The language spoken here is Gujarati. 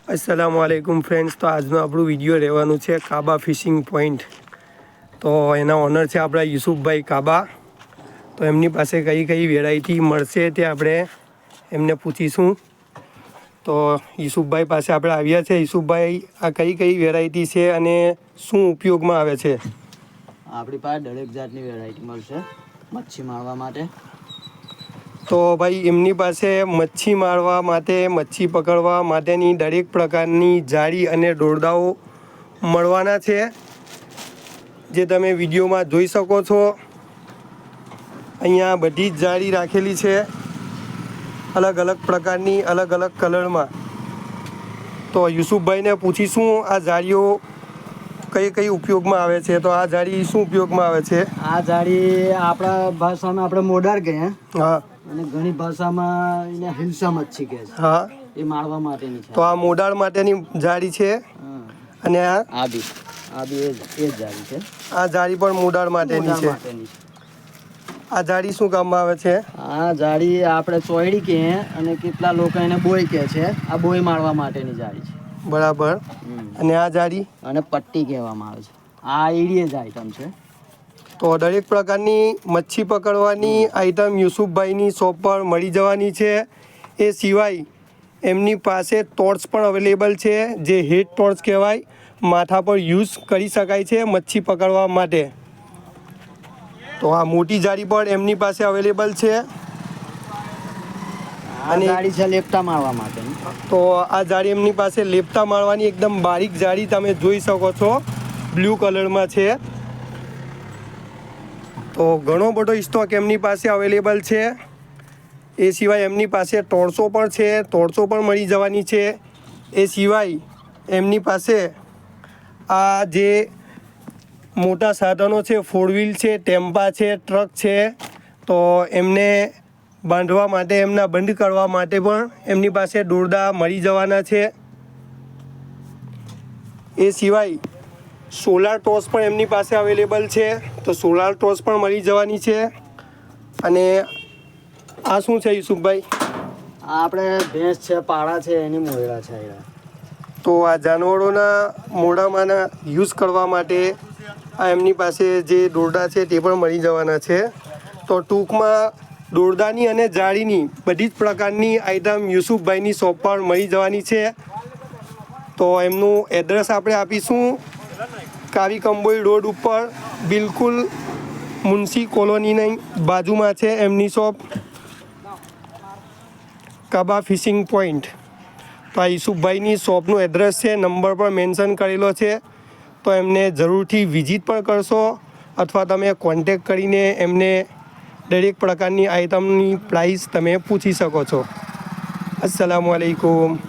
अस्सलामुअलैकुम फ्रेंड्स। तो આજનો આપણું વિડીયો રહેવાનું છે કાબા ફિશિંગ પોઈન્ટ। તો એના ઓનર છે આપણા યુસુફભાઈ કાબા। તો એમની પાસે કઈ કઈ વેરાયટી મળશે તે આપણે એમને પૂછીશું। તો યુસુફભાઈ પાસે આપણે આવ્યા છે। યુસુફભાઈ, આ કઈ કઈ વેરાયટી છે અને શું ઉપયોગમાં આવે છે? આપણી પાસે દરેક જાતની વેરાયટી મળશે મચ્છી મારવા માટે। તો ભાઈ એમની પાસે મચ્છી મારવા માટે, મચ્છી પકડવા માટેની દરેક પ્રકારની જાળી અને દોરડાઓ મળવાના છે, જે તમે વિડીયોમાં જોઈ શકો છો। અહીંયા બધી જ જાળી રાખેલી છે, અલગ અલગ પ્રકારની, અલગ અલગ કલરમાં। તો યુસુફભાઈને પૂછીશું આ જાળીઓ કઈ કઈ ઉપયોગમાં આવે છે। તો આ જાળી શું ઉપયોગમાં આવે છે? આ જાળી આપણા ભાષામાં આપણે મોડાર કહીએ। હા, અને ઘણી ભાષામાં એને હિલસા મચ્છી કહે છે। હા, એ મારવા માટેની છે। તો આ મોડાળ માટેની જાળી છે અને આ બી એ જ જાળી છે। આ જાળી પણ મોડાળ માટેની છે। આ જાળી શું કામમાં આવે છે? આ જાળી આપણે ચોયડી કહીએ અને કેટલા લોકો એને બોય કહે છે। આ બોય મારવા માટેની જાળી છે। બરાબર। અને આ જાળી અને પટ્ટી કહેવામાં આવે છે। આ ઈડીએ જ આઈટમ છે। તો દરેક પ્રકારની મચ્છી પકડવાની આઈટમ યુસુફભાઈની શોપ પર મળી જવાની છે। એ સિવાય એમની પાસે ટોર્ચ પણ અવેલેબલ છે, જે હેડ ટોર્ચ કહેવાય, માથા પર યુઝ કરી શકાય છે મચ્છી પકડવા માટે। તો આ મોટી જાળી પણ એમની પાસે અવેલેબલ છે। અને જાળી છે લેપટા મારવા માટેની। તો આ જાળી એમની પાસે લેપટા મારવાની એકદમ બારીક જાળી તમે જોઈ શકો છો, બ્લુ કલરમાં છે। તો ઘણો બધો સ્ટોક એમની પાસે અવેલેબલ છે। એ સિવાય એમની પાસે ટોર્ચો પણ છે, ટોર્ચો પણ મળી જવાની છે। એ સિવાય એમની પાસે આ જે મોટા સાધનો છે, 4 વ્હીલ છે, ટેમ્પા છે, ટ્રક છે, તો એમને બાંધવા માટે, એમના બંધ કરવા માટે પણ એમની પાસે દોરડા મળી જવાના છે। એ સિવાય સોલાર ટોર્ચ પણ એમની પાસે અવેલેબલ છે, તો સોલાર ટોર્ચ પણ મળી જવાની છે। અને આ શું છે યુસુફભાઈ? આ આપણે ભેંસ છે, પાડા છે, એની મોયડા છે। તો આ જાનવરોના મોઢામાંના યુઝ કરવા માટે આ એમની પાસે જે દોરડા છે તે પણ મળી જવાના છે। તો ટૂંકમાં દોરડાની અને જાળીની બધી જ પ્રકારની આઈટમ યુસુફભાઈની શોપ પર મળી જવાની છે। તો એમનું એડ્રેસ આપણે આપીશું। કાવી કંબોઈ રોડ ઉપર બિલકુલ મુનશી કોલોનીની બાજુમાં છે એમની શોપ, કાબા ફિશિંગ પોઈન્ટ। તો આ યુસુફભાઈની શોપનું એડ્રેસ છે, નંબર પર મેન્શન કરેલો છે। તો એમને જરૂરથી વિઝિટ પણ કરશો, અથવા તમે કોન્ટેક કરીને એમને દરેક પ્રકારની આઈટમની પ્રાઇસ તમે પૂછી શકો છો। અસ્સલામુ અલૈકુમ।